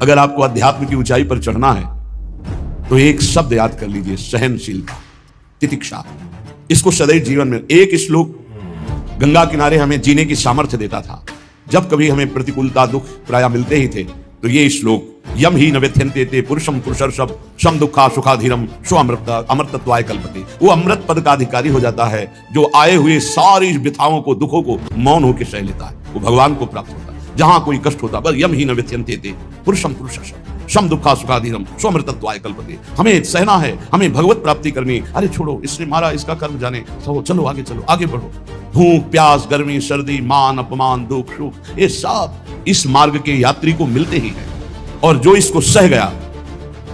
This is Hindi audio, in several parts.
अगर आपको अध्यात्म की ऊंचाई पर चढ़ना है तो एक शब्द याद कर लीजिए, सहनशीलता, तितिक्षा। इसको सदैव जीवन में, एक श्लोक गंगा किनारे हमें जीने की सामर्थ्य देता था। जब कभी हमें प्रतिकूलता दुख प्राय मिलते ही थे तो ये श्लोक, यम ही न व्यथ्यन्ते ते पुरुषम पुरुषर्षभ सम दुखा सुखाधीरम स्व अमृतत्वाय कल्पते। वो अमृत पद का अधिकारी हो जाता है जो आए हुए सारी व्यथाओं को, दुखों को मौन होकर सह लेता है, वो भगवान को प्राप्त होता है। जहां कोई कष्ट होता, बस यम ही न व्यथ्यन्ते ते पुरुषम पुरुषर्षभ सम दुखा सुखाधीरम स्व अमृतत्वाय कल्पते। हमें सहना है, हमें भगवत प्राप्ति करनी। अरे छोड़ो, इसने मारा, इसका कर्म जाने, चलो आगे, चलो आगे बढ़ो। भूख प्यास गर्मी सर्दी मान अपमान दुख सुख, ये सब इस मार्ग के यात्री को मिलते ही है। और जो इसको सह गया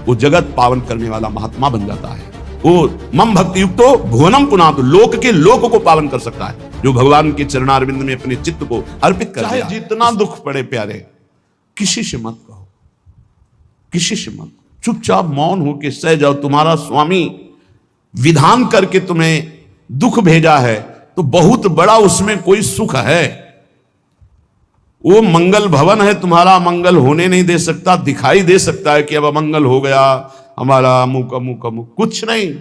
वो जगत पावन करने वाला महात्मा बन जाता है। वो मम भक्ति युक्तो भुवनम पुनातु, लोक के लोक को पावन कर सकता है जो भगवान के चरणारविंद में अपने चित्त को अर्पित कर दिया। जितना दुख पड़े प्यारे, किसी से मत कहो, किसी से मत, चुपचाप मौन होकर सह जाओ। तुम्हारा स्वामी विधान करके तुम्हें दुख भेजा है तो बहुत बड़ा उसमें कोई सुख है। वो मंगल भवन है, तुम्हारा मंगल होने नहीं दे सकता। दिखाई दे सकता है कि अब अमंगल हो गया हमारा, अमुक अमुक अमुक, कुछ नहीं।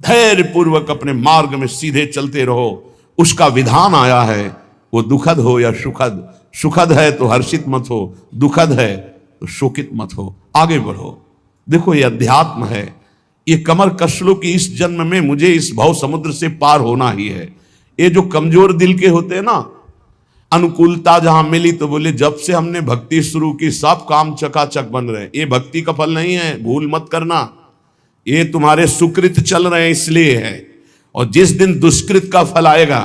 धैर्य पूर्वक अपने मार्ग में सीधे चलते रहो। उसका विधान आया है, वो दुखद हो या सुखद, सुखद है तो हर्षित मत हो, दुखद है तो शोकित मत हो, आगे बढ़ो। देखो ये अध्यात्म है, ये कमर कस लो कि इस जन्म में मुझे इस भव समुद्र से पार होना ही है। ये जो कमजोर दिल के होते हैं ना, अनुकूलता जहां मिली तो बोले जब से हमने भक्ति शुरू की सब काम चकाचक बन रहे। ये भक्ति का फल नहीं है, भूल मत करना। ये तुम्हारे सुकृत चल रहे हैं इसलिए है। और जिस दिन दुष्कृत का फल आएगा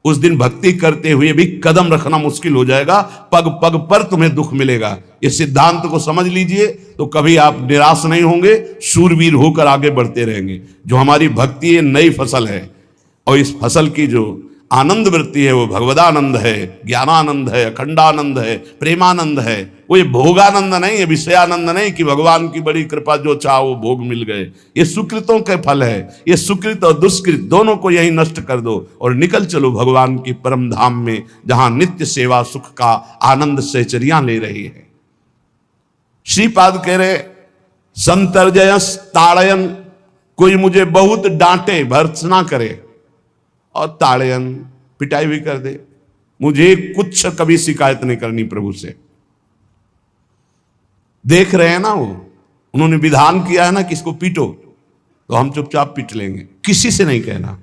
उस दिन भक्ति करते हुए भी कदम रखना मुश्किल हो जाएगा, पग पग पर तुम्हें दुख मिलेगा। इस सिद्धांत को समझ लीजिए तो कभी आप निराश नहीं होंगे, शूरवीर होकर आगे बढ़ते रहेंगे। जो हमारी भक्ति है नई फसल है, और इस फसल की जो आनंद वृत्ति है वो भगवदानंद है, ज्ञानानंद है, अखंडानंद है, प्रेमानंद है। वो ये भोगानंद नहीं है, विषयानंद नहीं कि भगवान की बड़ी कृपा जो चाहो वो भोग मिल गए। ये सुकृतों के फल है। ये सुकृत और दुष्कृत दोनों को यही नष्ट कर दो और निकल चलो भगवान की परम धाम में, जहां नित्य सेवा सुख का आनंद सहचरियां ले रही है। श्रीपाद कह रहे, संतर्जयस ताड़यन, कोई मुझे बहुत डांटे, भर्त्सना करे और ताड़यन, पिटाई भी कर दे, मुझे कुछ कभी शिकायत नहीं करनी प्रभु से। देख रहे हैं ना, वो उन्होंने विधान किया है ना कि इसको पीटो, तो हम चुपचाप पीट लेंगे, किसी से नहीं कहना।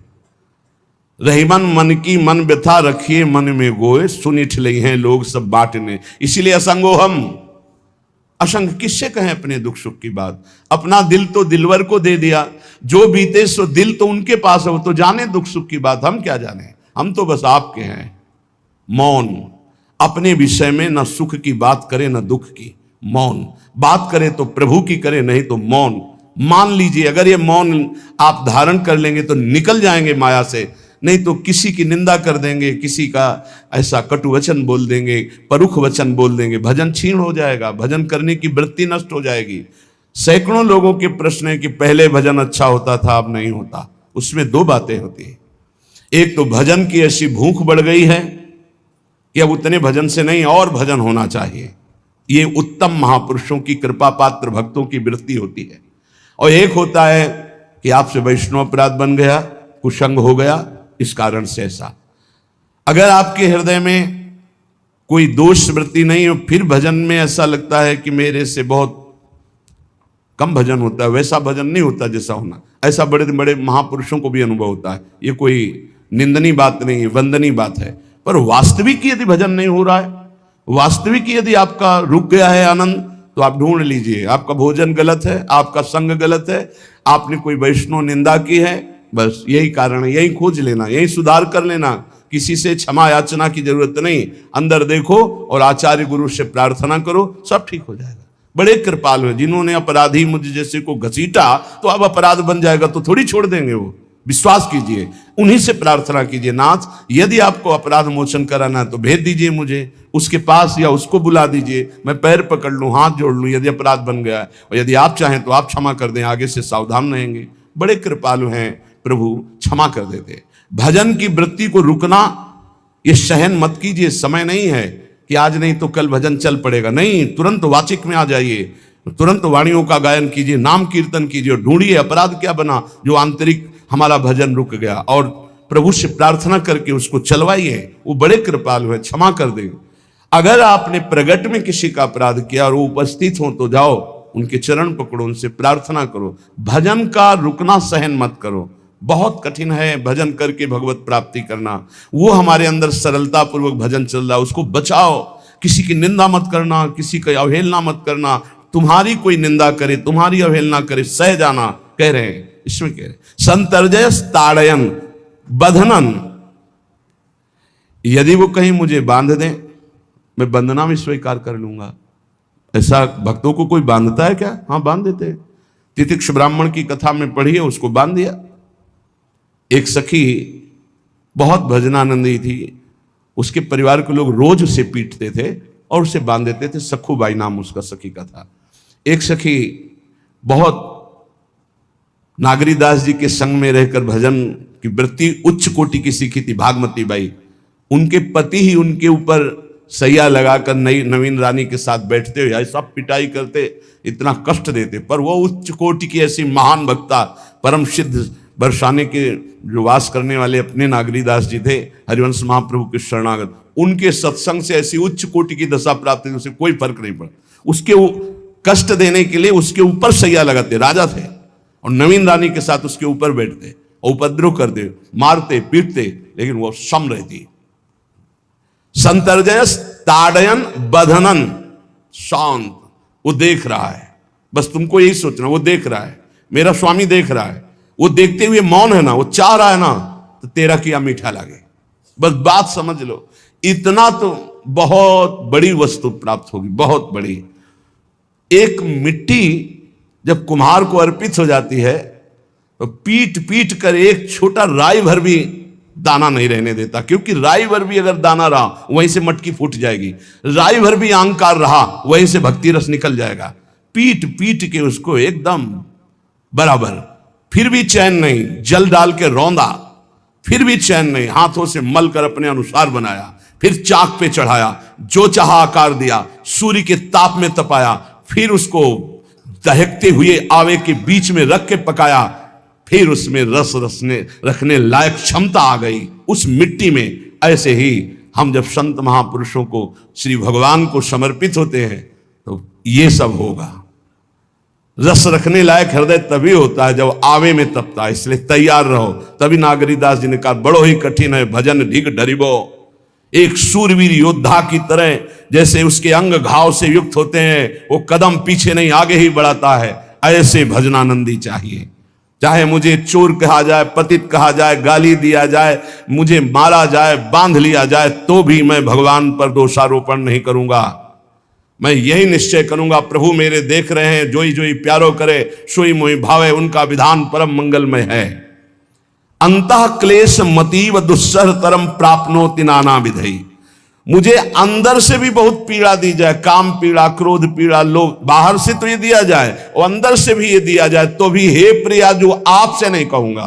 रहीमन मन की मन व्यथा रखिए मन में गोए, सुनिठ ले हैं लोग सब बांटने। इसीलिए असंगो हम, असंग किससे कहें अपने दुख सुख की बात। अपना दिल तो दिलवर को दे दिया, जो बीते सो दिल तो उनके पास है, वो तो जाने दुख सुख की बात, हम क्या जाने। हम तो बस आपके हैं। मौन, अपने विषय में न सुख की बात करे न दुख की। मौन, बात करे तो प्रभु की करे, नहीं तो मौन। मान लीजिए अगर ये मौन आप धारण कर लेंगे तो निकल जाएंगे माया से, नहीं तो किसी की निंदा कर देंगे, किसी का ऐसा कटु वचन बोल देंगे, परुख वचन बोल देंगे, भजन छीण हो जाएगा, भजन करने की वृत्ति नष्ट हो जाएगी। सैकड़ों लोगों के प्रश्न है कि पहले भजन अच्छा होता था अब नहीं होता। उसमें दो बातें होती है, एक तो भजन की ऐसी भूख बढ़ गई है कि अब उतने भजन से नहीं और भजन होना चाहिए। ये उत्तम महापुरुषों की कृपा पात्र भक्तों की वृत्ति होती है। और एक होता है कि आपसे वैष्णव अपराध बन गया, कुसंग हो गया, इस कारण से ऐसा। अगर आपके हृदय में कोई दोष वृत्ति नहीं हो, फिर भजन में ऐसा लगता है कि मेरे से बहुत कम भजन होता है, वैसा भजन नहीं होता जैसा होना। ऐसा बड़े बड़े महापुरुषों को भी अनुभव होता है। ये कोई निंदनीय बात नहीं है, वंदनीय बात है। पर वास्तविक यदि भजन नहीं हो रहा है, वास्तविक यदि आपका रुक गया है आनंद, तो आप ढूंढ लीजिए आपका भोजन गलत है, आपका संग गलत है, आपने कोई वैष्णव निंदा की है। बस यही कारण है, यही खोज लेना, यही सुधार कर लेना। किसी से क्षमा याचना की जरूरत नहीं, अंदर देखो और आचार्य गुरु से प्रार्थना करो, सब ठीक हो जाएगा। बड़े कृपालु हैं, जिन्होंने अपराधी मुझ जैसे को घसीटा तो अब अपराध बन जाएगा तो थोड़ी छोड़ देंगे वो। विश्वास कीजिए, उन्हीं से प्रार्थना कीजिए, नाथ यदि आपको अपराध मोचन कराना है तो भेज दीजिए मुझे उसके पास, या उसको बुला दीजिए, मैं पैर पकड़ लूं, हाथ जोड़ लूं यदि अपराध बन गया है, और यदि आप चाहें तो आप क्षमा कर दें, आगे से सावधान रहेंगे। बड़े कृपालु हैं प्रभु, क्षमा कर देते। भजन की वृत्ति को रुकना ये सहन मत कीजिए, समय नहीं है। कि आज नहीं तो कल भजन चल पड़ेगा, नहीं, तुरंत वाचिक में आ जाइए, तुरंत वाणियों का गायन कीजिए, नाम कीर्तन कीजिए, ढूंढिए अपराध क्या बना जो आंतरिक हमारा भजन रुक गया, और प्रभु से प्रार्थना करके उसको चलवाइए। वो बड़े कृपालु है, क्षमा कर देंगे। अगर आपने प्रगट में किसी का अपराध किया और वो उपस्थित हो तो जाओ, उनके चरण पकड़ो, उनसे प्रार्थना करो। भजन का रुकना सहन मत करो। बहुत कठिन है भजन करके भगवत प्राप्ति करना। वो हमारे अंदर सरलता पूर्वक भजन चल रहा है, उसको बचाओ। किसी की निंदा मत करना, किसी की अवहेलना मत करना। तुम्हारी कोई निंदा करे, तुम्हारी अवहेलना करे, सह जाना, कह रहे हैं, इसमें कह रहे हैं संतर्जय ताड़यन बंधनन। यदि वो कहीं मुझे बांध दें, मैं बंधना भी स्वीकार कर लूंगा। ऐसा भक्तों को कोई बांधता है क्या? हाँ, बांध देते हैं। तितिक्ष ब्राह्मण की कथा में पढ़िए, उसको बांध दिया। एक सखी बहुत भजनानंदी थी, उसके परिवार के लोग रोज उसे पीटते थे और उसे बांध देते थे। सखूबाई नाम उसका सखी का था। एक सखी बहुत नागरीदास जी के संग में रहकर भजन की वृत्ति उच्च कोटि की सीखी थी, भागमती बाई। उनके पति ही उनके ऊपर सैया लगाकर नई नवीन रानी के साथ बैठते हुए ऐसा पिटाई करते, इतना कष्ट देते, पर वो उच्च कोटि की ऐसी महान भक्ता, परम सिद्ध बरसाने के जो वास करने वाले अपने नागरीदास जी थे, हरिवंश महाप्रभु के शरणागत, उनके सत्संग से ऐसी उच्च कोटि की दशा प्राप्त हुई, उसे कोई फर्क नहीं पड़ा। उसके कष्ट देने के लिए उसके ऊपर सैया लगाते, राजा थे, और नवीन रानी के साथ उसके ऊपर बैठते, उपद्रव करते, मारते पीटते, लेकिन वो सम रहती। संतर्जय ताड़यन बंधनन, शांत। वो देख रहा है, बस तुमको यही सोचना, वो देख रहा है, मेरा स्वामी देख रहा है। वो देखते हुए मौन है ना, वो चाह रहा है ना, तो तेरा किया मीठा लगे। बस बात समझ लो, इतना तो बहुत बड़ी वस्तु प्राप्त होगी, बहुत बड़ी। एक मिट्टी जब कुम्हार को अर्पित हो जाती है तो पीट पीट कर एक छोटा राई भर भी दाना नहीं रहने देता, क्योंकि राई भर भी अगर दाना रहा वहीं से मटकी फूट जाएगी, राई भर भी अहंकार रहा वहीं से भक्ति रस निकल जाएगा। पीट पीट के उसको एकदम बराबर, फिर भी चैन नहीं, जल डाल के रौंदा, फिर भी चैन नहीं, हाथों से मल कर अपने अनुसार बनाया, फिर चाक पे चढ़ाया, जो चाहा आकार दिया, सूर्य के ताप में तपाया, फिर उसको दहकते हुए आवे के बीच में रख के पकाया, फिर उसमें रस रखने लायक क्षमता आ गई उस मिट्टी में। ऐसे ही हम जब संत महापुरुषों को, श्री भगवान को समर्पित होते हैं तो ये सब होगा। रस रखने लायक हृदय तभी होता है जब आवे में तपता है, इसलिए तैयार रहो। तभी नागरीदास जी ने कहा, बड़ो ही कठिन है भजन ढिग डरिबो। एक सूरवीर योद्धा की तरह जैसे उसके अंग घाव से युक्त होते हैं, वो कदम पीछे नहीं आगे ही बढ़ाता है, ऐसे भजनानंदी चाहिए। चाहे मुझे चोर कहा जाए, पतित कहा जाए, गाली दिया जाए, मुझे मारा जाए, बांध लिया जाए, तो भी मैं भगवान पर दोषारोपण नहीं करूंगा। मैं यही निश्चय करूंगा, प्रभु मेरे देख रहे हैं, जोई जोई प्यारो करे सोई मोई भावे, उनका विधान परम मंगलमय है। अंतः क्लेश मतीव दुस्सह तरम प्राप्नोति नाना विधि। मुझे अंदर से भी बहुत पीड़ा दी जाए, काम पीड़ा, क्रोध पीड़ा, लोग बाहर से तो ये दिया जाए और अंदर से भी ये दिया जाए, तो भी हे प्रिया जो आपसे नहीं कहूंगा।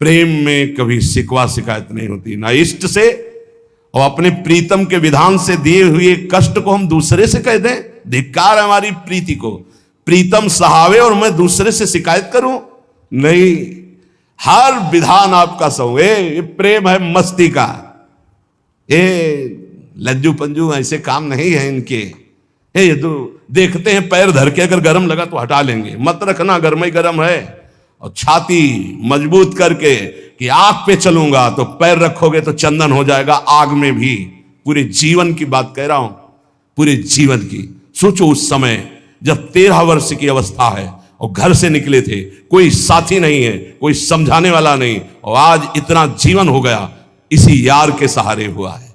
प्रेम में कभी शिकवा शिकायत नहीं होती, ना इष्ट से और अपने प्रीतम के विधान से दिए हुए कष्ट को हम दूसरे से कह दें। धिक्कार हमारी प्रीति को, प्रीतम सहावे और मैं दूसरे से शिकायत करूं? नहीं, हर विधान आपका सहो। ये प्रेम है मस्ती का, ये लज्जू पंजू ऐसे काम नहीं है इनके। ये तो देखते हैं पैर धर के, अगर गर्म लगा तो हटा लेंगे, मत रखना गर्म ही गर्म है। और छाती मजबूत करके कि आग पे चलूंगा, तो पैर रखोगे तो चंदन हो जाएगा आग में भी। पूरे जीवन की बात कह रहा हूं, पूरे जीवन की। सोचो उस समय जब 13 वर्ष की अवस्था है और घर से निकले थे, कोई साथी नहीं है, कोई समझाने वाला नहीं, और आज इतना जीवन हो गया इसी यार के सहारे हुआ है।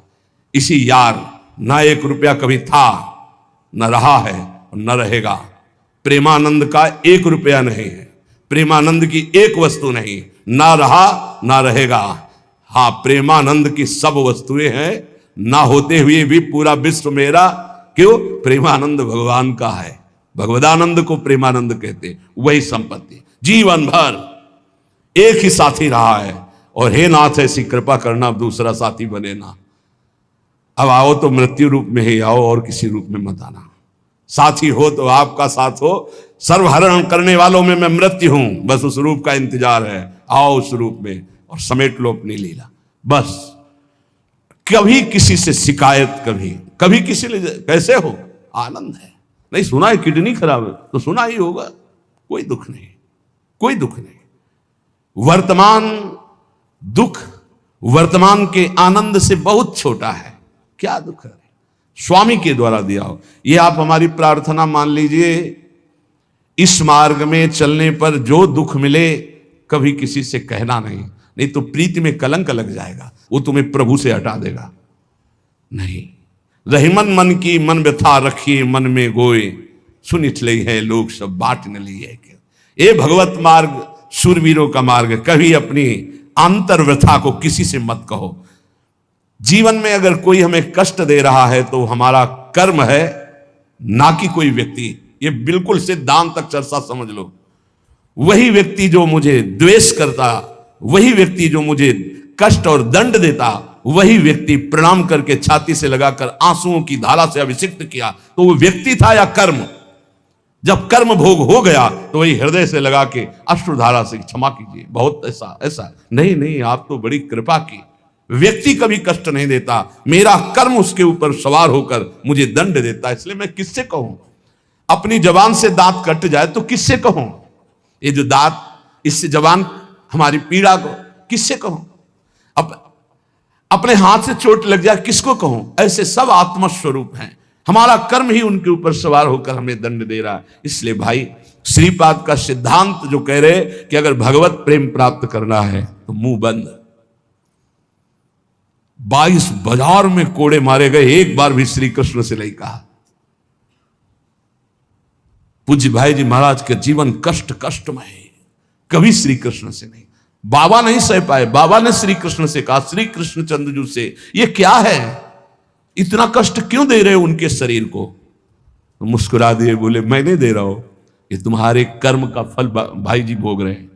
इसी यार, ना 1 रुपया कभी था, न रहा है और न रहेगा। प्रेमानंद का 1 रुपया नहीं है, प्रेमानंद की एक वस्तु नहीं, ना रहा ना रहेगा। हाँ, प्रेमानंद की सब वस्तुएं हैं, ना होते हुए भी पूरा विश्व मेरा। क्यों? प्रेमानंद भगवान का है, भगवदानंद को प्रेमानंद कहते, वही संपत्ति। जीवन भर एक ही साथी रहा है, और हे नाथ ऐसी कृपा करना अब दूसरा साथी बने ना। अब आओ तो मृत्यु रूप में ही आओ और किसी रूप में मत आना। साथी हो तो आपका साथ हो, सर्वहरण करने वालों में मैं मृत्यु हूं, बस उस रूप का इंतजार है। आओ उस रूप में और समेट लो अपनी लीला। बस कभी किसी से शिकायत, कभी किसी ने कैसे हो, आनंद है। नहीं सुना है किडनी खराब है तो सुना ही होगा, कोई दुख नहीं, कोई दुख नहीं। वर्तमान दुख वर्तमान के आनंद से बहुत छोटा है। क्या दुख है, स्वामी के द्वारा दिया हो। ये आप हमारी प्रार्थना मान लीजिए, इस मार्ग में चलने पर जो दुख मिले कभी किसी से कहना नहीं तो प्रीति में कलंक लग जाएगा, वो तुम्हें प्रभु से हटा देगा। नहीं, रहीमन मन की मन व्यथा रखिए मन में गोए, सुनिठ लई है लोग सब बाट न ली है। ये भगवत मार्ग शूरवीरों का मार्ग। कभी अपनी अंतर व्यथा को किसी से मत कहो। जीवन में अगर कोई हमें कष्ट दे रहा है तो हमारा कर्म है, ना कि कोई व्यक्ति। ये बिल्कुल सिद्धांत तक चर्चा समझ लो। वही व्यक्ति जो मुझे द्वेष करता, वही व्यक्ति जो मुझे कष्ट और दंड देता, वही व्यक्ति प्रणाम करके छाती से लगाकर आंसुओं की धारा से अभिषिक्त किया, तो वो व्यक्ति था या कर्म? जब कर्म भोग हो गया तो वही हृदय से लगा के अश्रुधारा से क्षमा कीजिए, बहुत ऐसा नहीं, आप तो बड़ी कृपा की। व्यक्ति कभी कष्ट नहीं देता, मेरा कर्म उसके ऊपर सवार होकर मुझे दंड देता। इसलिए मैं किससे कहूं? अपनी जबान से दांत कट जाए तो किससे कहूं? ये जो दांत, इससे जबान हमारी पीड़ा को किससे कहूं? अपने हाथ से चोट लग जाए किसको कहूं? ऐसे सब आत्मस्वरूप हैं, हमारा कर्म ही उनके ऊपर सवार होकर हमें दंड दे रहा है। इसलिए भाई, श्रीपाद का सिद्धांत जो कह रहे कि अगर भगवत प्रेम प्राप्त करना है तो मुंह बंद। 22 बाजार में कोड़े मारे गए, एक बार भी श्री कृष्ण से नहीं कहा। पूज्य भाई जी महाराज के जीवन कष्टमय है, कभी श्री कृष्ण से नहीं। बाबा नहीं सह पाए, बाबा ने श्री कृष्ण से कहा, श्री कृष्ण चंद्रजू से, ये क्या है, इतना कष्ट क्यों दे रहे हो उनके शरीर को? तो मुस्कुरा दिए, बोले मैं नहीं दे रहा हूं, ये तुम्हारे कर्म का फल भाई जी भोग रहे हैं।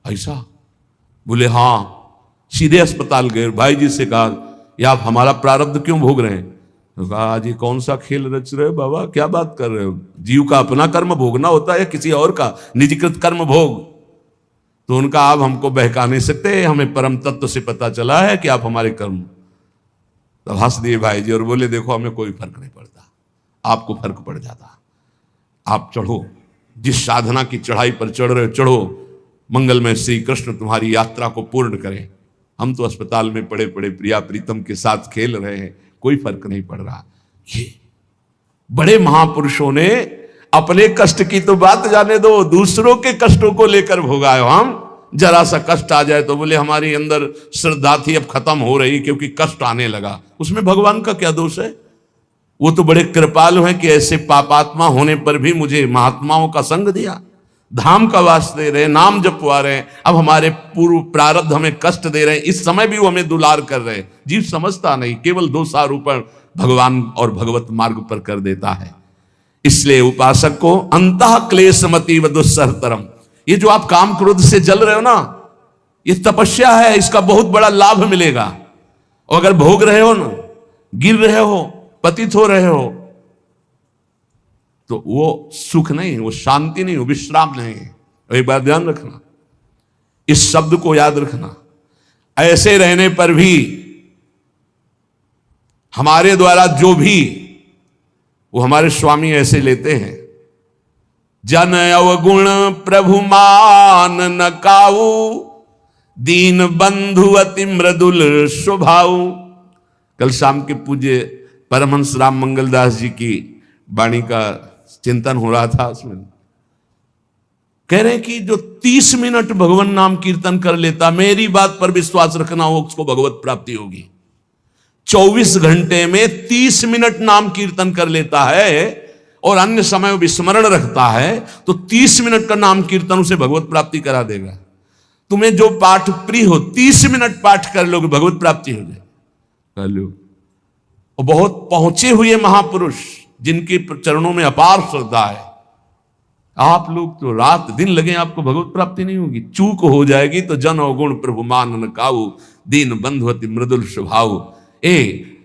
ऐसा? बोले हाँ। सीधे अस्पताल गए, भाई जी से कहा, ये आप हमारा प्रारब्ध क्यों भोग रहे हैं? तो कहा, आज ये कौन सा खेल रच रहे हो बाबा, क्या बात कर रहे हो? जीव का अपना कर्म भोगना होता है या किसी और का निजीकृत कर्म भोग? तो उनका, आप हमको बहका नहीं सकते, हमें परम तत्व से पता चला है कि आप हमारे कर्म। तो हंस दिए भाई जी और बोले, देखो हमें कोई फर्क नहीं पड़ता, आपको फर्क पड़ जाता। आप चढ़ो, जिस साधना की चढ़ाई पर चढ़ रहे हो चढ़ो, मंगलमय श्री कृष्ण तुम्हारी यात्रा को पूर्ण करें। हम तो अस्पताल में पड़े पड़े प्रिया प्रीतम के साथ खेल रहे हैं, कोई फर्क नहीं पड़ रहा। ये बड़े महापुरुषों ने अपने कष्ट की तो बात जाने दो, दूसरों के कष्टों को लेकर भोगाए। हम जरा सा कष्ट आ जाए तो बोले हमारी अंदर श्रद्धा थी अब खत्म हो रही क्योंकि कष्ट आने लगा। उसमें भगवान का क्या दोष है? वो तो बड़े कृपालु हैं कि ऐसे पापात्मा होने पर भी मुझे महात्माओं का संग दिया, धाम का वास दे रहे, नाम जपवा रहे हैं। अब हमारे पूर्व प्रारब्ध हमें कष्ट दे रहे हैं, इस समय भी वो हमें दुलार कर रहे हैं। जीव समझता नहीं, केवल दोषारोपण भगवान और भगवत मार्ग पर कर देता है। इसलिए उपासक को अंतः क्लेशमती व दुस्सहतरम, ये जो आप काम क्रोध से जल रहे हो ना, ये तपस्या है, इसका बहुत बड़ा लाभ मिलेगा। और अगर भोग रहे हो ना, गिर रहे हो, पतित हो रहे हो, तो वो सुख नहीं, वो शांति नहीं, वो विश्राम नहीं। एक बार ध्यान रखना, इस शब्द को याद रखना। ऐसे रहने पर भी हमारे द्वारा जो भी, वो हमारे स्वामी ऐसे लेते हैं, जन अवगुण प्रभु मान न काऊ, दीन बंधु अति मृदुल स्वभाव। कल शाम के पूज्य परमहंस राम मंगलदास जी की वाणी का चिंतन हो रहा था, उसमें कह रहे हैं कि जो 30 मिनट भगवान नाम कीर्तन कर लेता, मेरी बात पर विश्वास रखना हो, उसको भगवत प्राप्ति होगी। 24 घंटे में 30 मिनट नाम कीर्तन कर लेता है और अन्य समय विस्मरण रखता है, तो 30 मिनट का नाम कीर्तन उसे भगवत प्राप्ति करा देगा। तुम्हें जो पाठ प्रिय हो, 30 मिनट पाठ कर लोगे, भगवत प्राप्ति हो जाए, कर लो। और बहुत पहुंचे हुए महापुरुष जिनके चरणों में अपार श्रद्धा है, आप लोग तो रात दिन लगे, आपको भगवत प्राप्ति नहीं होगी। चूक हो जाएगी तो जन अवगुण प्रभु मान न काऊ, दीन बंधु अति मृदुल स्वभाव।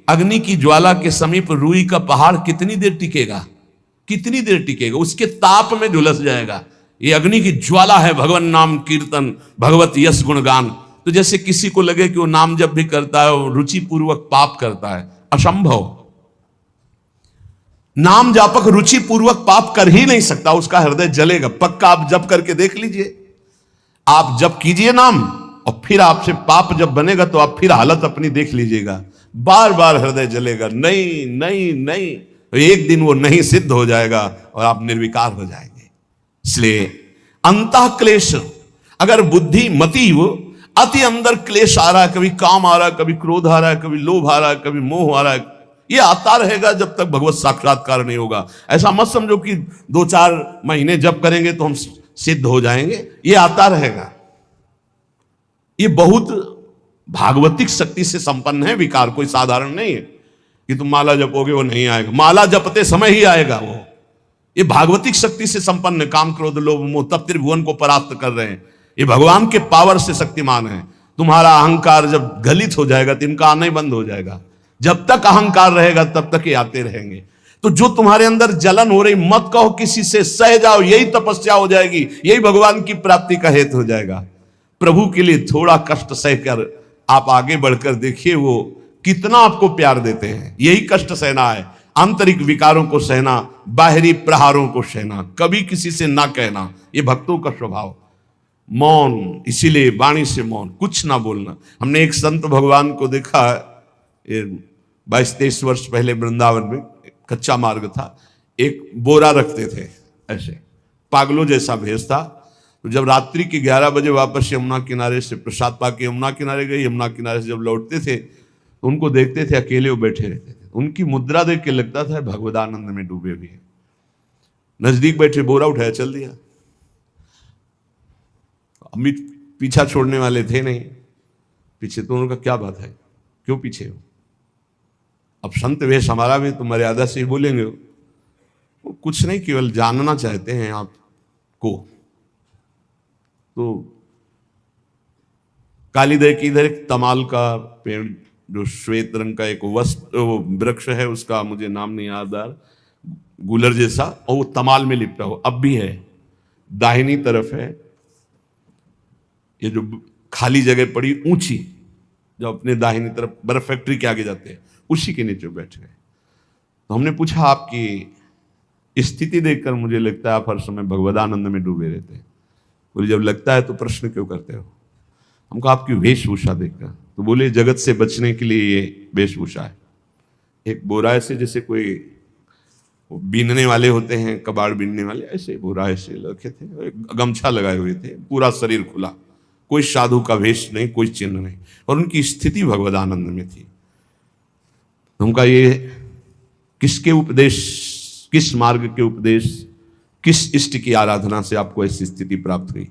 अग्नि की ज्वाला के समीप रुई का पहाड़ कितनी देर टिकेगा? कितनी देर टिकेगा? उसके ताप में झुलस जाएगा। ये अग्नि की ज्वाला है भगवान नाम कीर्तन, भगवत यश गुणगान। तो जैसे किसी को लगे कि वो नाम जब भी करता है वो रुचि पूर्वक पाप करता है, असंभव। नाम जापक रुचि पूर्वक पाप कर ही नहीं सकता, उसका हृदय जलेगा पक्का। आप जप करके देख लीजिए, आप जप कीजिए नाम और फिर आपसे पाप जब बनेगा तो आप फिर हालत अपनी देख लीजिएगा, बार बार हृदय जलेगा, नहीं नहीं नहीं। तो एक दिन वो नहीं सिद्ध हो जाएगा और आप निर्विकार हो जाएंगे। इसलिए अंतः क्लेश, अगर बुद्धि मति वो अति अंदर क्लेश आ रहा है, कभी काम आ रहा है, कभी क्रोध आ रहा है, कभी लोभ आ रहा है, कभी मोह आ रहा है, ये आता रहेगा जब तक भगवत साक्षात्कार नहीं होगा। ऐसा मत समझो कि 2-4 महीने जब करेंगे तो हम सिद्ध हो जाएंगे, ये आता रहेगा। ये बहुत भागवतिक शक्ति से संपन्न है विकार, कोई साधारण नहीं है कि तुम माला जपोगे वो नहीं आएगा, माला जपते समय ही आएगा वो। ये भागवतिक शक्ति से संपन्न है। काम क्रोध लोभ मोह तब त्रिभुवन को परास्त कर रहे हैं, ये भगवान के पावर से शक्तिमान है। तुम्हारा अहंकार जब गलित हो जाएगा तो इनका आना ही बंद हो जाएगा। जब तक अहंकार रहेगा तब तक ये आते रहेंगे। तो जो तुम्हारे अंदर जलन हो रही, मत कहो किसी से, सह जाओ, यही तपस्या हो जाएगी, यही भगवान की प्राप्ति का हेतु हो जाएगा। प्रभु के लिए थोड़ा कष्ट सहकर आप आगे बढ़कर देखिए वो कितना आपको प्यार देते हैं। यही कष्ट सहना है, आंतरिक विकारों को सहना, बाहरी प्रहारों को सहना, कभी किसी से ना कहना, ये भक्तों का स्वभाव। मौन, इसीलिए वाणी से मौन, कुछ ना बोलना। हमने एक संत भगवान को देखा, 22-23 वर्ष पहले वृंदावन में कच्चा मार्ग था, एक बोरा रखते थे ऐसे, पागलों जैसा भेष था। तो जब रात्रि के 11 बजे वापस यमुना किनारे से प्रसाद पाके यमुना किनारे गए, यमुना किनारे से जब लौटते थे तो उनको देखते थे अकेले वो बैठे रहते थे। उनकी मुद्रा देख के लगता था भगवदानंद में डूबे हुए हैं। नजदीक बैठे, बोरा उठाया, चल दिया। अमित पीछा छोड़ने वाले थे नहीं, पीछे तो उनका क्या बात है, क्यों पीछे हो? अब संत वेश हमारा भी तो मर्यादा से ही बोलेंगे, वो कुछ नहीं, केवल जानना चाहते हैं आपको। तो कालीदय की इधर एक तमाल का पेड़, जो श्वेत रंग का एक वृक्ष है, उसका मुझे नाम नहीं याद आ रहा, गुलर जैसा, और वो तमाल में लिपटा हो, अब भी है। दाहिनी तरफ है ये जो खाली जगह पड़ी ऊंची, जो अपने दाहिनी तरफ बर्फ फैक्ट्री के आगे जाते हैं, उसी के नीचे बैठ गए। तो हमने पूछा, आपकी स्थिति देखकर मुझे लगता है आप हर समय भगवदानंद में डूबे रहते हैं। बोले जब लगता है तो प्रश्न क्यों करते हो? हमको आपकी वेशभूषा देखकर। तो बोले जगत से बचने के लिए ये वेशभूषा है। एक बोरा ऐसे, जैसे कोई बीनने वाले होते हैं, कबाड़ बीनने वाले, ऐसे बोरा ऐसे रखे थे, गमछा लगाए हुए थे, पूरा शरीर खुला, कोई साधु का वेश नहीं, कोई चिन्ह नहीं, और उनकी स्थिति भगवदानंद में थी। उनका ये किसके उपदेश, किस मार्ग के उपदेश, किस इष्ट की आराधना से आपको ऐसी स्थिति प्राप्त हुई?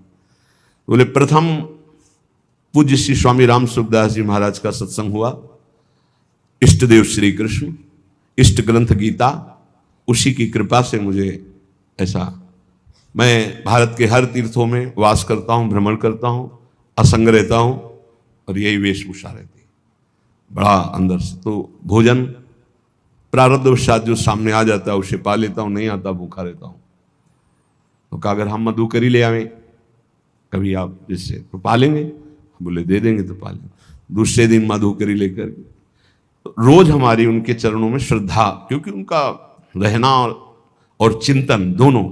बोले प्रथम पूज्य श्री स्वामी राम सुखदास जी महाराज का सत्संग हुआ, इष्ट देव श्री कृष्ण, इष्ट ग्रंथ गीता, उसी की कृपा से मुझे ऐसा, मैं भारत के हर तीर्थों में वास करता हूँ, भ्रमण करता हूँ, असंग रहता हूँ, और यही वेशभूषा रहती है बड़ा अंदर से। तो भोजन प्रारब्धवशात जो सामने आ जाता है उसे पा लेता हूँ, नहीं आता भूखा रहता हूँ। तो कहा अगर हम मधुकरी ले आवें कभी आप जिससे, तो पा लेंगे? बोले दे देंगे तो पा लेंगे। दूसरे दिन मधुकरी लेकर तो रोज हमारी उनके चरणों में श्रद्धा, क्योंकि उनका रहना और चिंतन दोनों,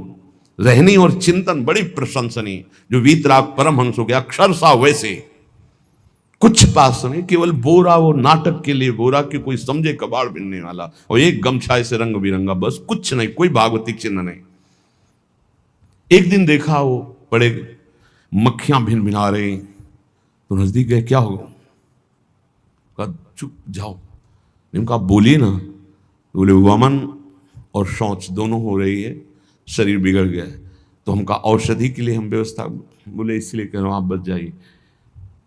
रहनी और चिंतन बड़ी प्रशंसनीय। जो वीतराग परमहंस हो गया, अक्षर सा वैसे, कुछ पास नहीं, केवल बोरा, वो नाटक के लिए बोरा कि कोई समझे कबाड़ बिनने वाला, और एक गमछा ऐसे रंग बिरंगा, बस कुछ नहीं, कोई भागवतिक चिन्ह नहीं। एक दिन देखा वो बड़े मक्खियां भिन भिना रही, तो नजदीक गए, क्या होगा? कहा चुप जाओ। इनका बोलिए ना। बोले वमन और शौच दोनों हो रही है, शरीर बिगड़ गया है, तो हम कहा औषधि के लिए हम व्यवस्था, बोले इसलिए कह रहा हूँ आप बच जाइए।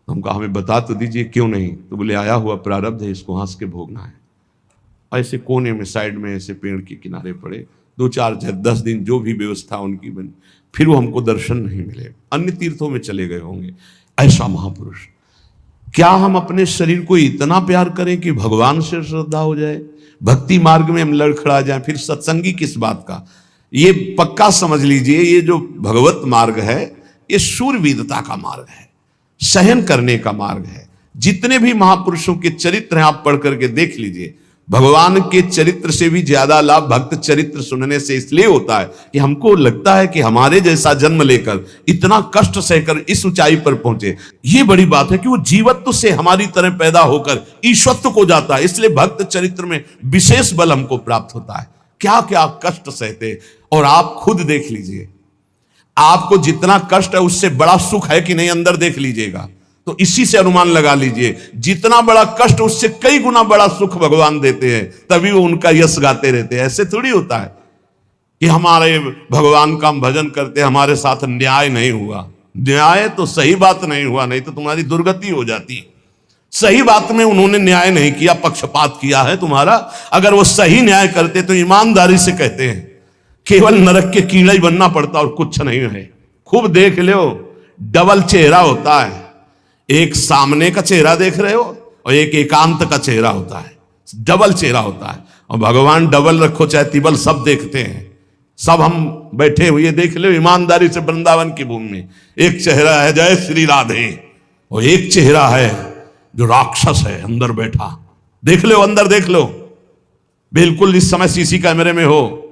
तो हम कहा हमें बता तो दीजिए क्यों नहीं? तो बोले आया हुआ प्रारब्ध है, इसको हंस के भोगना है। ऐसे कोने में साइड में ऐसे पेड़ के किनारे पड़े, 2-4-10 दिन जो भी व्यवस्था उनकी बनी, फिर वो हमको दर्शन नहीं मिले, अन्य तीर्थों में चले गए होंगे। ऐसा महापुरुष क्या हम अपने शरीर को इतना प्यार करें कि भगवान से श्रद्धा हो जाए, भक्ति मार्ग में हम लड़खड़ा जाएं, फिर सत्संगी किस बात का। ये पक्का समझ लीजिए, ये जो भगवत मार्ग है ये शूरवीरता का मार्ग है, सहन करने का मार्ग है। जितने भी महापुरुषों के चरित्र हैं आप पढ़ करके देख लीजिए, भगवान के चरित्र से भी ज्यादा लाभ भक्त चरित्र सुनने से इसलिए होता है कि हमको लगता है कि हमारे जैसा जन्म लेकर इतना कष्ट सहकर इस ऊंचाई पर पहुंचे, ये बड़ी बात है कि वो जीवत्व से हमारी तरह पैदा होकर ईश्वरत्व को जाता है। इसलिए भक्त चरित्र में विशेष बल हमको प्राप्त होता है। क्या क्या कष्ट सहते, और आप खुद देख लीजिए, आपको जितना कष्ट है उससे बड़ा सुख है कि नहीं, अंदर देख लीजिएगा तो इसी से अनुमान लगा लीजिए। जितना बड़ा कष्ट उससे कई गुना बड़ा सुख भगवान देते हैं, तभी वो उनका यश गाते रहते हैं। ऐसे थोड़ी होता है कि हमारे भगवान का हम भजन करते हमारे साथ न्याय नहीं हुआ। न्याय तो सही बात नहीं हुआ, नहीं तो तुम्हारी दुर्गति हो जाती। सही बात में उन्होंने न्याय नहीं किया, पक्षपात किया है तुम्हारा। अगर वो सही न्याय करते तो ईमानदारी से कहते हैं केवल नरक के कीड़ा ही बनना पड़ता और कुछ नहीं है। खूब देख लो, डबल चेहरा होता है, एक सामने का चेहरा देख रहे हो और एक एकांत का चेहरा होता है, डबल चेहरा होता है। और भगवान डबल रखो चाहे तिबल, सब देखते हैं। सब हम बैठे हुए देख लो ईमानदारी से वृंदावन की भूमि में, एक चेहरा है जय श्री राधे और एक चेहरा है जो राक्षस है अंदर बैठा। देख लो, अंदर देख लो, बिल्कुल इस समय सीसी कैमरे में हो,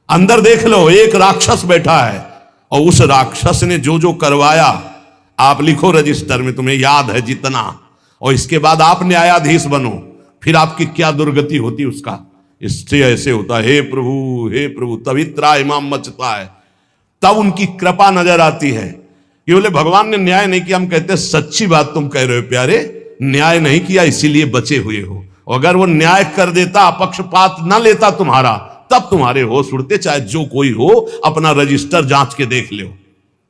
अंदर देख लो, एक राक्षस बैठा है और उस राक्षस ने जो जो करवाया आप लिखो रजिस्टर में, तुम्हें याद है जितना, और इसके बाद आप न्यायाधीश बनो, फिर आपकी क्या दुर्गति होती उसका। इससे ऐसे होता है, हे प्रभु तभी त्राहिमाम मचता है, तब उनकी कृपा नजर आती है कि बोले भगवान ने न्याय नहीं किया। हम कहते हैं सच्ची बात तुम कह रहे हो प्यारे, न्याय नहीं किया इसीलिए बचे हुए हो। अगर वो न्याय कर देता, पक्षपात ना लेता तुम्हारा, तब तुम्हारे होश उड़ते, चाहे जो कोई हो, अपना रजिस्टर जांच के देख लो।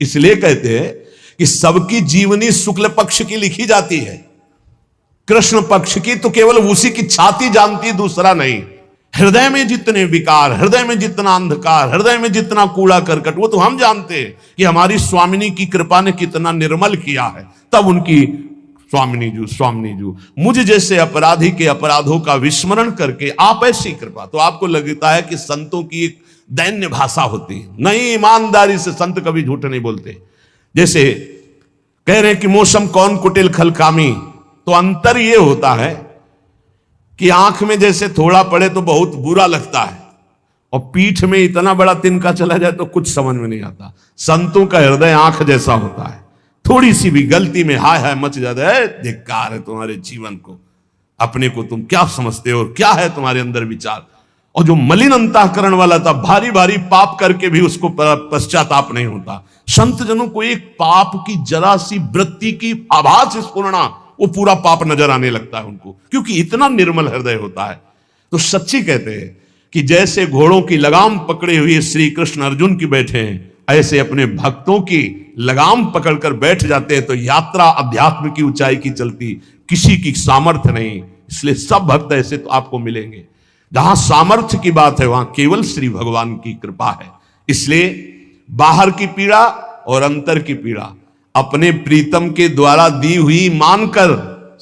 इसलिए कहते हैं कि सबकी जीवनी शुक्ल पक्ष की लिखी जाती है, कृष्ण पक्ष की तो केवल उसी की छाती जानती, दूसरा नहीं। हृदय में जितने विकार, हृदय में जितना अंधकार, हृदय में जितना कूड़ा करकट, वो तो हम जानते हैं कि हमारी स्वामिनी की कृपा ने कितना निर्मल किया है। तब उनकी स्वामिनी जू मुझ जैसे अपराधी के अपराधों का विस्मरण करके आप ऐसी कृपा, तो आपको लगता है कि संतों की एक दैन्य भाषा होती है। नहीं, ईमानदारी से संत कभी झूठ नहीं बोलते। जैसे कह रहे हैं कि मौसम कौन कुटिल खलकामी, तो अंतर यह होता है कि आंख में जैसे थोड़ा पड़े तो बहुत बुरा लगता है, और पीठ में इतना बड़ा तिनका चला जाए तो कुछ समझ में नहीं आता। संतों का हृदय आंख जैसा होता है, थोड़ी सी भी गलती में हाय हाय मच जाता है। धिक्कार है तुम्हारे जीवन को, अपने को तुम क्या समझते हो और क्या है तुम्हारे अंदर विचार। और जो मलिन अंतःकरण वाला था, भारी भारी पाप करके भी उसको पश्चाताप नहीं होता। संत जनों को एक पाप की जरा सी वृत्ति की आभास स्फुरना, वो पूरा पाप नजर आने लगता है उनको, क्योंकि इतना निर्मल हृदय होता है। तो सच्ची कहते हैं कि जैसे घोड़ों की लगाम पकड़े हुए श्री कृष्ण अर्जुन की बैठे हैं, ऐसे अपने भक्तों की लगाम पकड़कर बैठ जाते हैं, तो यात्रा अध्यात्म की ऊंचाई की चलती, किसी की सामर्थ्य नहीं। इसलिए सब भक्त ऐसे तो आपको मिलेंगे। जहां सामर्थ्य की बात है वहां केवल श्री भगवान की कृपा है। इसलिए बाहर की पीड़ा और अंतर की पीड़ा अपने प्रीतम के द्वारा दी हुई मानकर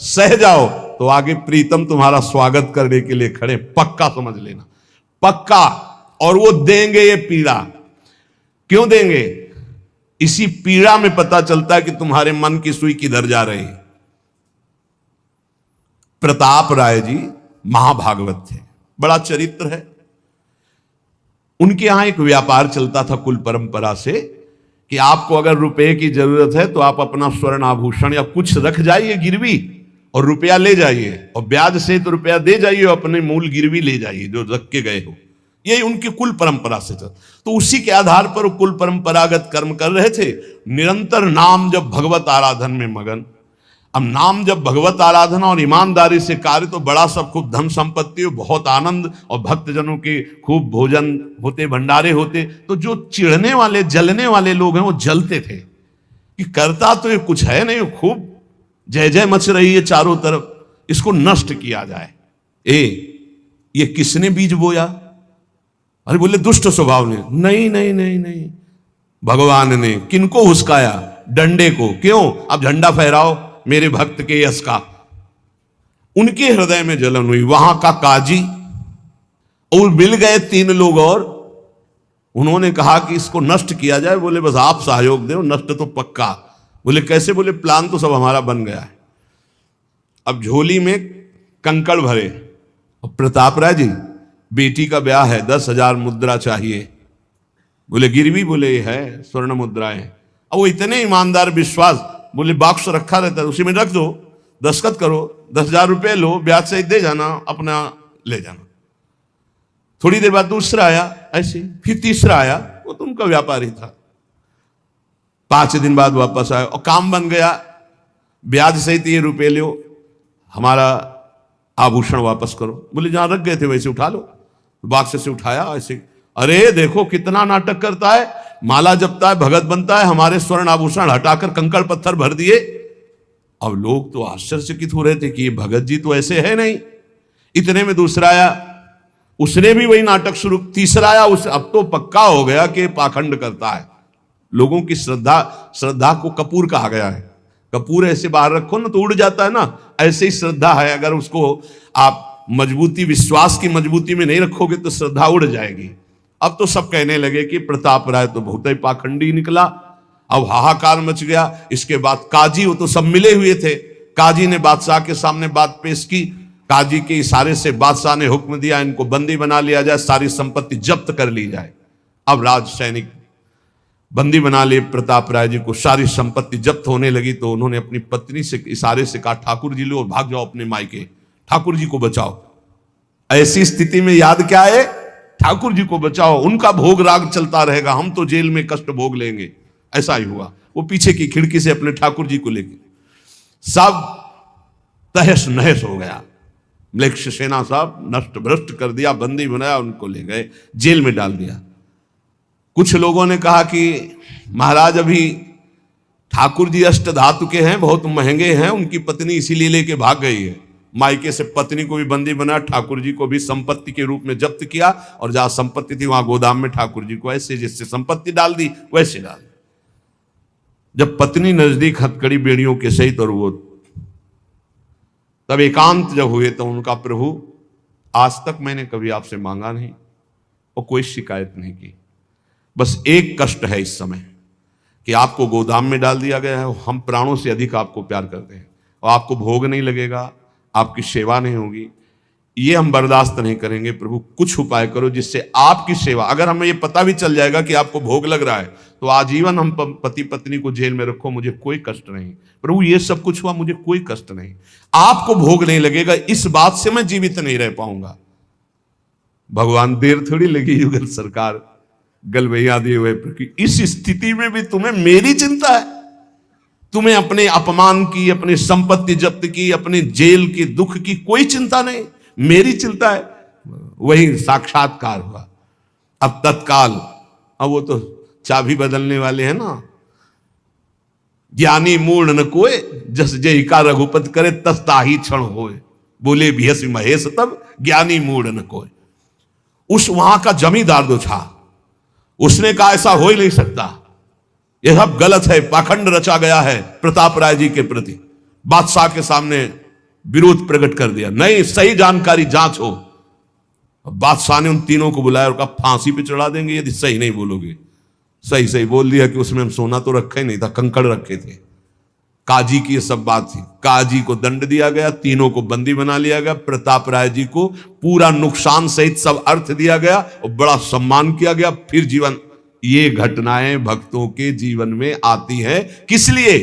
सह जाओ, तो आगे प्रीतम तुम्हारा स्वागत करने के लिए खड़े, पक्का समझ लेना, पक्का। और वो देंगे ये पीड़ा, क्यों देंगे? इसी पीड़ा में पता चलता है कि तुम्हारे मन की सुई किधर जा रही है। प्रताप राय जी महाभागवत थे, बड़ा चरित्र है। उनके यहां एक व्यापार चलता था कुल परंपरा से कि आपको अगर रुपए की जरूरत है तो आप अपना स्वर्ण आभूषण या कुछ रख जाइए गिरवी और रुपया ले जाइए, और ब्याज से तो रुपया दे जाइए, अपने मूल गिरवी ले जाइए जो रख के गए हो। यही उनकी कुल परंपरा से था। तो उसी के आधार पर वो कुल परंपरागत कर्म कर रहे थे, निरंतर नाम जब भगवत आराधन में मगन। अब नाम जब भगवत आराधना और ईमानदारी से कार्य, तो बड़ा सब खूब धन संपत्ति, बहुत आनंद, और भक्तजनों के खूब भोजन होते, भंडारे होते। तो जो चिढ़ने वाले जलने वाले लोग हैं वो जलते थे कि करता तो ये कुछ है नहीं, खूब जय जय मच रही है चारों तरफ, इसको नष्ट किया जाए। ये किसने बीज बोया? अरे बोले दुष्ट स्वभाव ने। नहीं नहीं नहीं नहीं, भगवान ने। किनको हुस्काया? डंडे को। क्यों? अब झंडा फहराओ, मेरे भक्त के यश का। उनके हृदय में जलन हुई। वहां का काजी और मिल गए 3 लोग और उन्होंने कहा कि इसको नष्ट किया जाए। बोले बस आप सहयोग दो, नष्ट तो पक्का। बोले कैसे? बोले प्लान तो सब हमारा बन गया है। अब झोली में कंकड़ भरे। प्रताप राय जी, बेटी का ब्याह है, 10,000 मुद्रा चाहिए। बोले गिरवी? बोले है, स्वर्ण मुद्राएं। अब वो इतने ईमानदार, विश्वास, बोले बॉक्स रखा रहता है, उसी में रख दो, दस्तखत करो, 10,000 रुपये लो, ब्याज से दे जाना, अपना ले जाना। थोड़ी देर बाद दूसरा आया ऐसे, फिर तीसरा आया, वो तो उनका व्यापारी था। 5 दिन बाद वापस आया और काम बन गया, ब्याज सहित ये रुपये लो, हमारा आभूषण वापस करो। बोले जहां रख गए थे वैसे उठा लो। बॉक्स से उठाया ऐसे, अरे देखो कितना नाटक करता है, माला जपता है, भगत बनता है, हमारे स्वर्ण आभूषण हटाकर कंकड़ पत्थर भर दिए। अब लोग तो आश्चर्यचकित हो रहे थे कि ये भगत जी तो ऐसे है नहीं। इतने में दूसरा आया, उसने भी वही नाटक शुरू। तीसरा आया, उस अब तो पक्का हो गया कि पाखंड करता है। लोगों की श्रद्धा को कपूर कहा गया है। कपूर ऐसे बाहर रखो ना तो उड़ जाता है ना, ऐसे ही श्रद्धा है। अगर उसको आप मजबूती, विश्वास की मजबूती में नहीं रखोगे तो श्रद्धा उड़ जाएगी। अब तो सब कहने लगे कि प्रताप राय तो बहुत ही पाखंडी निकला। अब हाहाकार मच गया। इसके बाद काजी, वो तो सब मिले हुए थे, काजी ने बादशाह के सामने बात पेश की। काजी के इशारे से बादशाह ने हुक्म दिया इनको बंदी बना लिया जाए, सारी संपत्ति जब्त कर ली जाए। अब राज सैनिक बंदी बना लिए प्रताप राय जी को, सारी संपत्ति जब्त होने लगी। तो उन्होंने अपनी पत्नी से इशारे से कहा, ठाकुर जी लो और भाग जाओ अपने मायके, ठाकुर जी को बचाओ। ऐसी स्थिति में याद क्या है? ठाकुर जी को बचाओ, उनका भोग राग चलता रहेगा, हम तो जेल में कष्ट भोग लेंगे। ऐसा ही हुआ। वो पीछे की खिड़की से अपने ठाकुर जी को लेके सब तहस नहस हो गया। म्लेच्छ सेना साहब नष्ट भ्रष्ट कर दिया, बंदी बनाया, उनको ले गए, जेल में डाल दिया। कुछ लोगों ने कहा कि महाराज अभी ठाकुर जी अष्ट धातु के हैं, बहुत महंगे हैं, उनकी पत्नी इसीलिए लेके भाग गई है। मायके से पत्नी को भी बंदी बनाया, ठाकुर जी को भी संपत्ति के रूप में जब्त किया, और जहां संपत्ति थी वहां गोदाम में ठाकुर जी को ऐसे जिससे संपत्ति डाल दी वैसे डाल दी। जब पत्नी नजदीक हथकड़ी बेड़ियों के सहित, और वो तब एकांत जब हुए तो उनका, प्रभु आज तक मैंने कभी आपसे मांगा नहीं और कोई शिकायत नहीं की, बस एक कष्ट है इस समय कि आपको गोदाम में डाल दिया गया है। हम प्राणों से अधिक आपको प्यार करते हैं और आपको भोग नहीं लगेगा, आपकी सेवा नहीं होगी, ये हम बर्दाश्त नहीं करेंगे। प्रभु कुछ उपाय करो जिससे आपकी सेवा, अगर हमें ये पता भी चल जाएगा कि आपको भोग लग रहा है तो आजीवन हम पति पत्नी को जेल में रखो, मुझे कोई कष्ट नहीं। प्रभु ये सब कुछ हुआ, मुझे कोई कष्ट नहीं, आपको भोग नहीं लगेगा, इस बात से मैं जीवित नहीं रह पाऊंगा। भगवान देर थोड़ी लगी युगल सरकार, गलबैया दिए हुए, इस स्थिति में भी तुम्हें मेरी चिंता है? तुम्हें अपने अपमान की, अपनी संपत्ति जब्त की, अपने जेल की दुख की कोई चिंता नहीं, मेरी चिंता है। वही साक्षात्कार हुआ। अब तत्काल, अब वो तो चाबी बदलने वाले हैं ना, ज्ञानी मूढ़ न कोय, जस जय का रघुपत करे तस ताही क्षण होए, बोले भियस महेश तब ज्ञानी मूढ़ न कोय। उस वहां का जमींदार जो था उसने कहा ऐसा हो ही नहीं सकता, यह सब गलत है, पाखंड रचा गया है प्रताप राय जी के प्रति। बादशाह के सामने विरोध प्रकट कर दिया, नहीं सही जानकारी जांच हो। बादशाह ने उन तीनों को बुलाया और कहा फांसी पे चढ़ा देंगे यदि सही नहीं बोलोगे। सही सही बोल दिया कि उसमें हम सोना तो रखा ही नहीं था, कंकड़ रखे थे। काजी की ये सब बात थी। काजी को दंड दिया गया, तीनों को बंदी बना लिया गया, प्रताप राय जी को पूरा नुकसान सहित सब अर्थ दिया गया और बड़ा सम्मान किया गया। फिर जीवन, ये घटनाएं भक्तों के जीवन में आती हैं, किस लिए?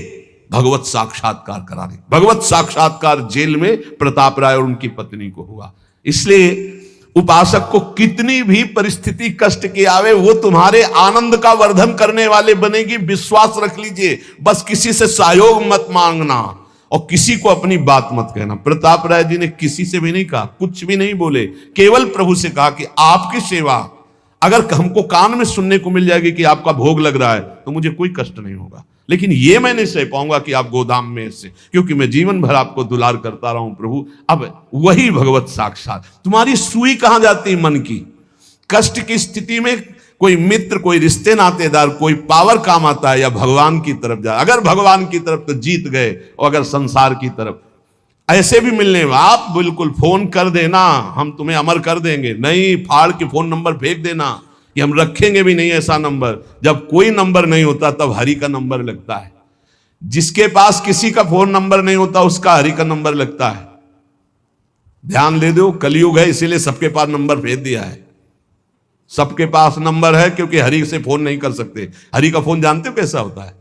भगवत साक्षात्कार कराने। भगवत साक्षात्कार जेल में प्रताप राय और उनकी पत्नी को हुआ। इसलिए उपासक को कितनी भी परिस्थिति कष्ट की आवे, वो तुम्हारे आनंद का वर्धन करने वाले बनेगी, विश्वास रख लीजिए। बस किसी से सहयोग मत मांगना और किसी को अपनी बात मत कहना। प्रताप राय जी ने किसी से भी नहीं कहा, कुछ भी नहीं बोले, केवल प्रभु से कहा कि आपकी सेवा अगर हमको कान में सुनने को मिल जाएगी कि आपका भोग लग रहा है तो मुझे कोई कष्ट नहीं होगा, लेकिन ये मैं नहीं सह पाऊंगा कि आप गोदाम में से, क्योंकि मैं जीवन भर आपको दुलार करता रहा हूं प्रभु। अब वही भगवत साक्षात। तुम्हारी सुई कहां जाती है? मन की। कष्ट की स्थिति में कोई मित्र, कोई रिश्ते नातेदार, कोई पावर काम आता है या भगवान की तरफ जाए। अगर भगवान की तरफ तो जीत गए, और अगर संसार की तरफ ऐसे भी मिलने, आप बिल्कुल फोन कर देना, हम तुम्हें अमर कर देंगे, नहीं फाड़ के फोन नंबर फेंक देना, कि हम रखेंगे भी नहीं ऐसा नंबर। जब कोई नंबर नहीं होता तब हरि का नंबर लगता है। जिसके पास किसी का फोन नंबर नहीं होता उसका हरि का नंबर लगता है। ध्यान दे दो, कलयुग है इसीलिए सबके पास नंबर भेज दिया है। सबके पास नंबर है क्योंकि हरि से फोन नहीं कर सकते। हरि का फोन जानते हो कैसा होता है?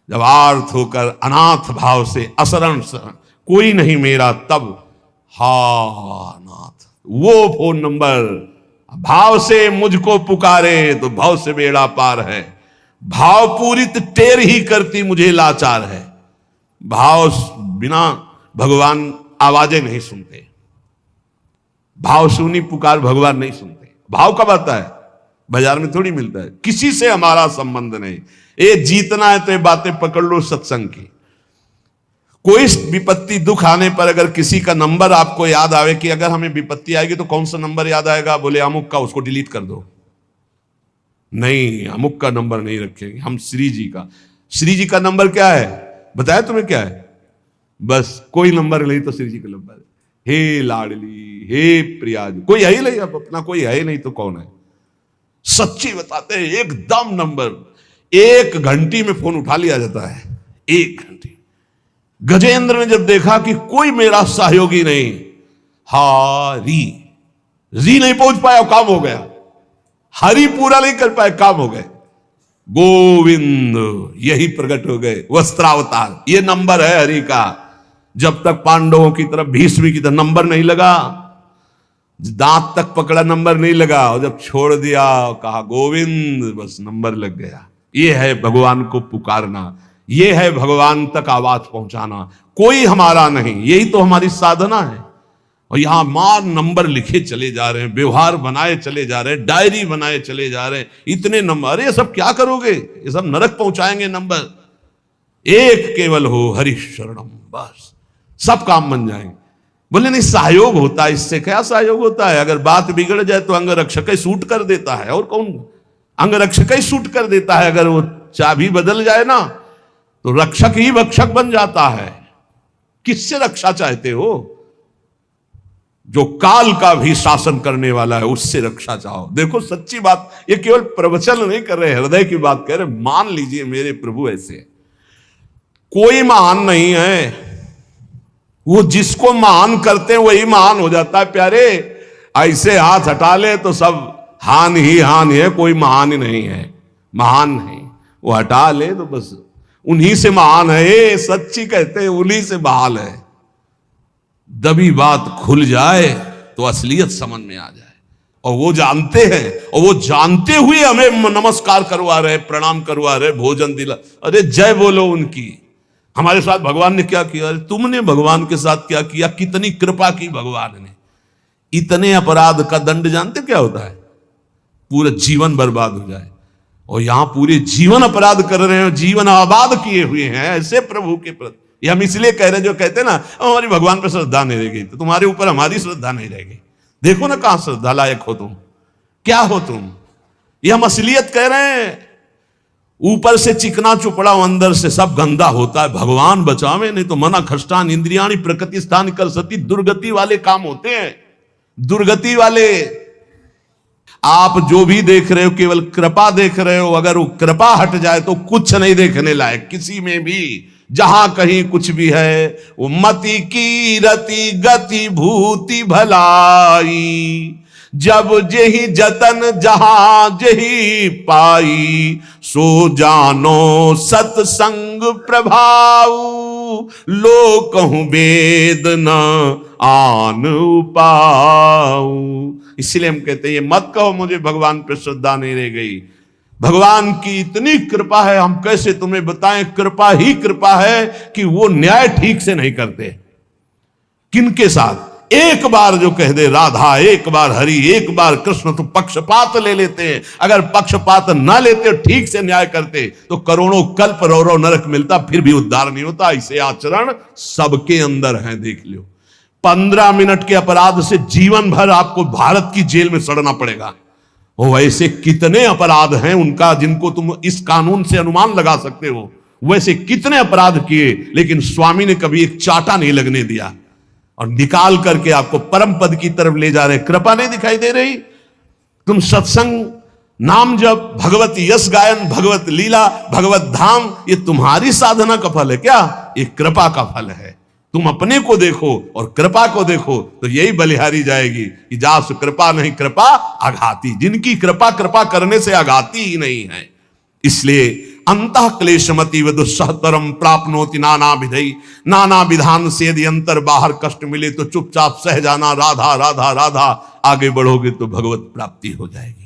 जब आर्थ होकर अनाथ भाव से असरण कोई नहीं मेरा, तब हा नाथ, वो फोन नंबर। भाव से मुझको पुकारे तो भाव से बेड़ा पार है, भाव पूरित टेर ही करती मुझे लाचार है। भाव बिना भगवान आवाजें नहीं सुनते, भाव सुनी पुकार भगवान नहीं सुनते। भाव कब आता है? बाजार में थोड़ी मिलता है। किसी से हमारा संबंध नहीं। ये जीतना है तो ये बातें पकड़ लो सत्संग की। कोई विपत्ति दुख आने पर अगर किसी का नंबर आपको याद आवे कि अगर हमें विपत्ति आएगी तो कौन सा नंबर याद आएगा? बोले अमुक का, उसको डिलीट कर दो। नहीं, अमुक का नंबर नहीं रखेंगे हम, श्री जी का। श्री जी का नंबर क्या है बताया तुम्हें? क्या है? बस कोई नंबर नहीं तो श्री जी का नंबर है। हे लाडली, हे प्रिया जी, कोई है ही नहीं, अब अपना कोई है ही नहीं तो कौन है? सच्ची बताते हैं, एकदम नंबर। 1 घंटी में फोन उठा लिया जाता है, 1 घंटी। गजेंद्र ने जब देखा कि कोई मेरा सहयोगी नहीं, हारी री नहीं पहुंच पाया, काम हो गया। हरि पूरा नहीं कर पाए, काम हो गए। गोविंद यही प्रकट हो गए, वस्त्रावतार। ये नंबर है हरि का। जब तक पांडवों की तरफ, भीष्म की तरफ नंबर नहीं लगा, दांत तक पकड़ा नंबर नहीं लगा, और जब छोड़ दिया कहा गोविंद, बस नंबर लग गया। ये है भगवान को पुकारना, ये है भगवान तक आवाज पहुंचाना। कोई हमारा नहीं, यही तो हमारी साधना है। और यहां मार नंबर लिखे चले जा रहे हैं, व्यवहार बनाए चले जा रहे हैं, डायरी बनाए चले जा रहे हैं, इतने नंबर। अरे ये सब क्या करोगे? ये सब नरक पहुंचाएंगे नंबर। एक केवल हो हरि शरणम, बस सब काम बन जाएंगे। बोले नहीं, सहयोग होता है। इससे क्या सहयोग होता है? अगर बात बिगड़ जाए तो अंगरक्षक ही सूट कर देता है, और कौन? अंगरक्षक ही सूट कर देता है। अगर वो चाबी बदल जाए ना तो रक्षक ही भक्षक बन जाता है। किससे रक्षा चाहते हो? जो काल का भी शासन करने वाला है उससे रक्षा चाहो। देखो सच्ची बात, ये केवल प्रवचन नहीं कर रहे, हृदय की बात कह रहे। मान लीजिए मेरे प्रभु ऐसे, कोई महान नहीं है, वो जिसको महान करते हैं वही महान हो जाता है प्यारे। ऐसे हाथ हटा ले तो सब हान ही हान है, कोई महान ही नहीं है, महान नहीं। वो हटा ले तो बस उन्हीं से महान है। सच्ची कहते हैं उन्हीं से बहाल है। दबी बात खुल जाए तो असलियत समझ में आ जाए, और वो जानते हैं, और वो जानते हुए हमें नमस्कार करवा रहे, प्रणाम करवा रहे, भोजन दिला। अरे जय बोलो उनकी। हमारे साथ भगवान ने क्या किया? तुमने भगवान के साथ क्या किया? कितनी कृपा की भगवान ने। इतने अपराध का दंड जानते क्या होता है? पूरा जीवन बर्बाद हो जाए। और यहां पूरे जीवन अपराध कर रहे हैं, जीवन आबाद किए हुए हैं ऐसे प्रभु के प्रति। ये हम इसलिए कह रहे हैं, जो कहते हैं ना हमारी भगवान पर श्रद्धा नहीं रहेगी तो तुम्हारे ऊपर हमारी श्रद्धा नहीं रहेगी। देखो ना कहां श्रद्धा लायक हो तुम, क्या हो तुम। ये हम असलियत कह रहे हैं। ऊपर से चिकना चुपड़ा, अंदर से सब गंदा होता है। भगवान बचावे, नहीं तो मना खष्टान इंद्रियाणी प्रकृति स्थान कर सती। दुर्गति वाले काम होते हैं, दुर्गति वाले। आप जो भी देख रहे हो केवल कृपा देख रहे हो। अगर वो कृपा हट जाए तो कुछ नहीं देखने लायक किसी में भी। जहां कहीं कुछ भी है वो मति की रति गति भूति भलाई। जब जेहि जतन जहां जेहि पाई, सो जानो सत्संग प्रभाव। लो कहूं वेद न आन उपाऊ। इसलिए हम कहते हैं ये मत कहो मुझे भगवान पर श्रद्धा नहीं रह गई। भगवान की इतनी कृपा है, हम कैसे तुम्हें बताएं। कृपा ही कृपा है कि वो न्याय ठीक से नहीं करते। किनके साथ? एक बार जो कह दे राधा, एक बार हरि, एक बार कृष्ण, तो पक्षपात ले लेते हैं। अगर पक्षपात ना लेते, ठीक से न्याय करते, तो करोड़ों कल्प रो नरक मिलता, फिर भी उद्धार नहीं होता। ऐसे आचरण सबके अंदर है, देख लो। 15 मिनट के अपराध से जीवन भर आपको भारत की जेल में सड़ना पड़ेगा। वैसे कितने अपराध हैं उनका जिनको तुम इस कानून से अनुमान लगा सकते हो। वैसे कितने अपराध किए, लेकिन स्वामी ने कभी एक चाटा नहीं लगने दिया और निकाल करके आपको परम पद की तरफ ले जा रहे। कृपा नहीं दिखाई दे रही? तुम सत्संग, नाम जप, भगवत यश गायन, भगवत लीला, भगवत धाम, ये तुम्हारी साधना का फल है क्या? ये कृपा का फल है। तुम अपने को देखो और कृपा को देखो तो यही बलिहारी जाएगी कि जास कृपा नहीं कृपा आघाती। जिनकी कृपा कृपा करने से आघाती ही नहीं है। इसलिए अंतः क्लेशमति व दुस्सहतरम प्राप्नोति नाना विधि। नाना विधान से यदि अंतर बाहर कष्ट मिले तो चुपचाप सह जाना, राधा राधा राधा। आगे बढ़ोगे तो भगवत प्राप्ति हो जाएगी।